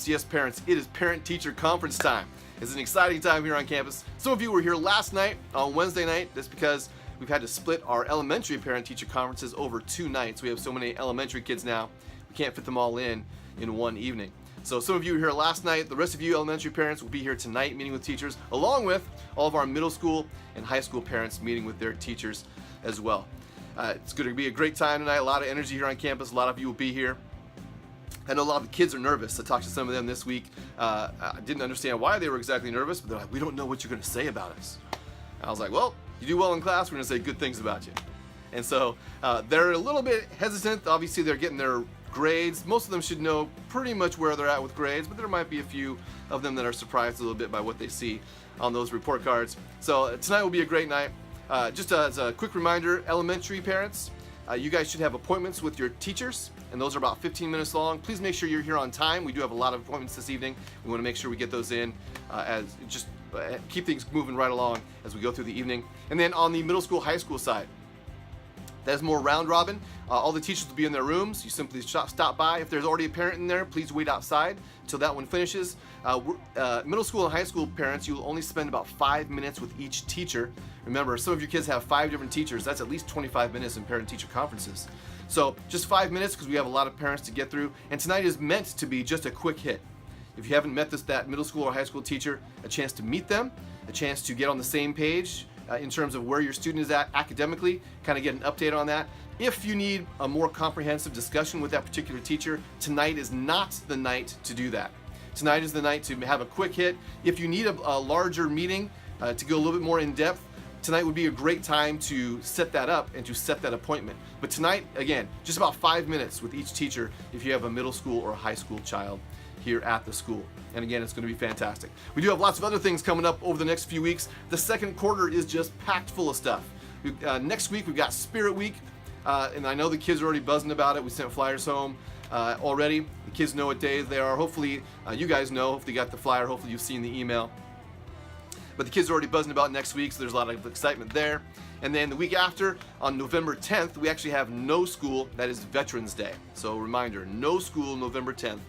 FCS parents, it is parent-teacher conference time. It's an exciting time here on campus. Some of you were here last night on Wednesday night. That's because we've had to split our elementary parent-teacher conferences over 2 nights. We have so many elementary kids now, we can't fit them all in one evening. So some of you were here last night. The rest of you elementary parents will be here tonight meeting with teachers, along with all of our middle school and high school parents meeting with their teachers as well. It's going to be a great time tonight. A lot of energy here on campus. A lot of you will be here. I know a lot of the kids are nervous. I talked to some of them this week. I didn't understand why they were exactly nervous, but they're like, we don't know what you're going to say about us. And I was like, well, you do well in class, we're going to say good things about you. And so they're a little bit hesitant. Obviously, they're getting their grades. Most of them should know pretty much where they're at with grades, but there might be a few of them that are surprised a little bit by what they see on those report cards. So tonight will be a great night. Just as a quick reminder, elementary parents, you guys should have appointments with your teachers, and those are about 15 minutes long. Please make sure you're here on time. We do have a lot of appointments this evening. We want to make sure we get those in keep things moving right along as we go through the evening. And then on the middle school, high school side, that's more round robin. All the teachers will be in their rooms. You simply stop by. If there's already a parent in there, please wait outside until that one finishes. Middle school and high school parents, you will only spend about 5 minutes with each teacher. Remember, some of your kids have 5 different teachers. That's at least 25 minutes in parent-teacher conferences. So just 5 minutes because we have a lot of parents to get through. And tonight is meant to be just a quick hit. If you haven't met that middle school or high school teacher, a chance to meet them, a chance to get on the same page in terms of where your student is at academically, kind of get an update on that. If you need a more comprehensive discussion with that particular teacher, tonight is not the night to do that. Tonight is the night to have a quick hit. If you need a larger meeting to go a little bit more in depth, tonight would be a great time to set that up and to set that appointment. But tonight, again, just about 5 minutes with each teacher if you have a middle school or a high school child here at the school. And again, it's going to be fantastic. We do have lots of other things coming up over the next few weeks. The second quarter is just packed full of stuff. Next week, we've got Spirit Week, and I know the kids are already buzzing about it. We sent flyers home already. The kids know what days they are. Hopefully, you guys know. Hopefully, you got the flyer. Hopefully, you've seen the email. But the kids are already buzzing about next week, so there's a lot of excitement there. And then the week after, on November 10th, we actually have no school. That is Veterans Day. So reminder, no school November 10th.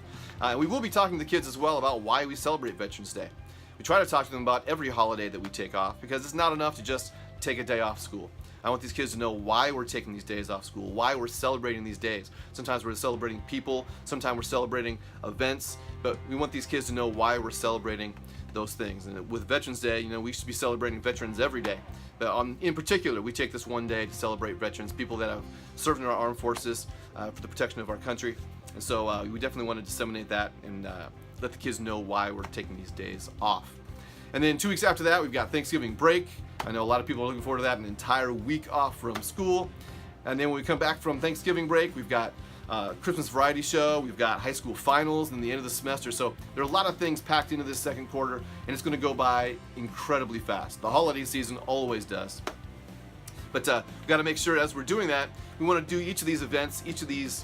We will be talking to the kids as well about why we celebrate Veterans Day. We try to talk to them about every holiday that we take off, because it's not enough to just take a day off school. I want these kids to know why we're taking these days off school, why we're celebrating these days. Sometimes we're celebrating people, sometimes we're celebrating events, but we want these kids to know why we're celebrating those things. And with Veterans Day, we should be celebrating veterans every day. But in particular, we take this one day to celebrate veterans, people that have served in our armed forces for the protection of our country. And so we definitely want to disseminate that and let the kids know why we're taking these days off. And then 2 weeks after that, we've got Thanksgiving break. I know a lot of people are looking forward to that, an entire week off from school. And then when we come back from Thanksgiving break, we've got Christmas variety show, we've got high school finals and the end of the semester. So there are a lot of things packed into this second quarter, and it's going to go by incredibly fast. The holiday season always does. But we've got to make sure as we're doing that, we want to do each of these events, each of these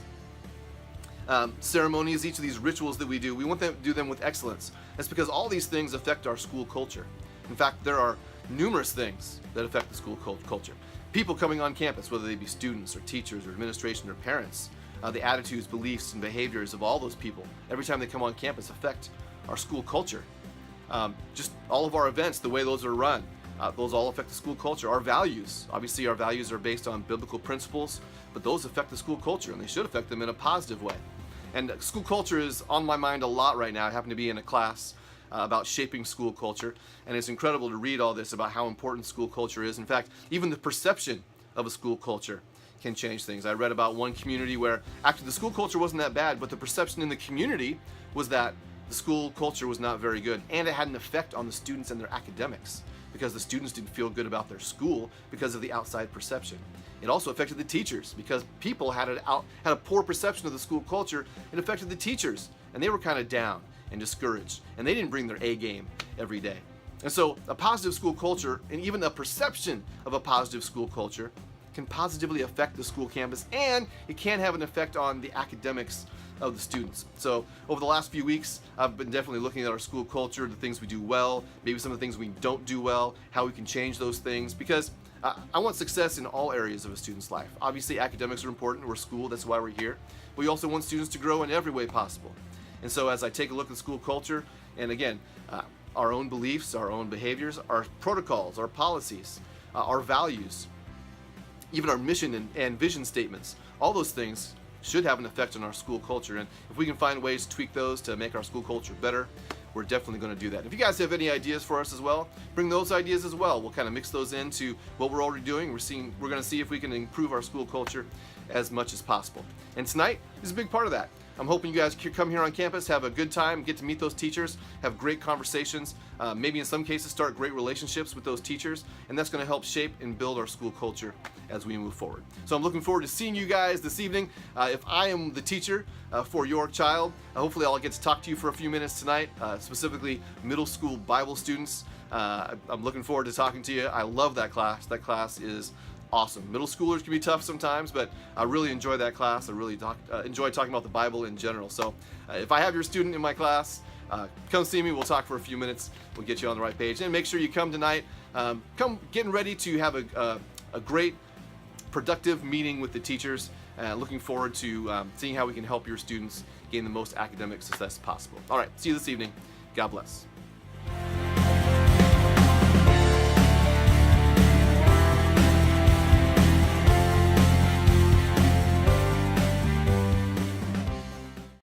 ceremonies, each of these rituals that we do, we want to do them with excellence. That's because all these things affect our school culture. In fact, there are numerous things that affect the school culture. People coming on campus, whether they be students or teachers or administration or parents, the attitudes, beliefs, and behaviors of all those people, every time they come on campus, affect our school culture. Just all of our events, the way those are run, those all affect the school culture. Our values, obviously our values are based on biblical principles, but those affect the school culture, and they should affect them in a positive way. And school culture is on my mind a lot right now. I happen to be in a class about shaping school culture, and it's incredible to read all this about how important school culture is. In fact, even the perception of a school culture can change things. I read about one community where actually the school culture wasn't that bad, but the perception in the community was that the school culture was not very good, and it had an effect on the students and their academics because the students didn't feel good about their school because of the outside perception. It also affected the teachers because people had a poor perception of the school culture. It affected the teachers, and they were kind of down and discouraged, and they didn't bring their A game every day. And so a positive school culture, and even a perception of a positive school culture, can positively affect the school campus, and it can have an effect on the academics of the students. So over the last few weeks, I've been definitely looking at our school culture, the things we do well, maybe some of the things we don't do well, how we can change those things, because I want success in all areas of a student's life. Obviously, academics are important. We're a school, that's why we're here. But we also want students to grow in every way possible. And so as I take a look at school culture, and again, our own beliefs, our own behaviors, our protocols, our policies, our values, even our mission and vision statements, all those things should have an effect on our school culture. And if we can find ways to tweak those to make our school culture better, we're definitely going to do that. If you guys have any ideas for us as well, bring those ideas as well. We'll kind of mix those into what we're already doing. We're going to see if we can improve our school culture as much as possible. And tonight is a big part of that. I'm hoping you guys can come here on campus, have a good time, get to meet those teachers, have great conversations, maybe in some cases start great relationships with those teachers, and that's going to help shape and build our school culture as we move forward. So I'm looking forward to seeing you guys this evening. If I am the teacher for your child, hopefully I'll get to talk to you for a few minutes tonight, specifically middle school Bible students. I'm looking forward to talking to you. I love that class. That class is awesome. Middle schoolers can be tough sometimes, but I really enjoy that class. I really enjoy talking about the Bible in general. So if I have your student in my class, come see me. We'll talk for a few minutes. We'll get you on the right page. And make sure you come tonight. Come getting ready to have a great, productive meeting with the teachers. Looking forward to seeing how we can help your students gain the most academic success possible. All right, see you this evening. God bless.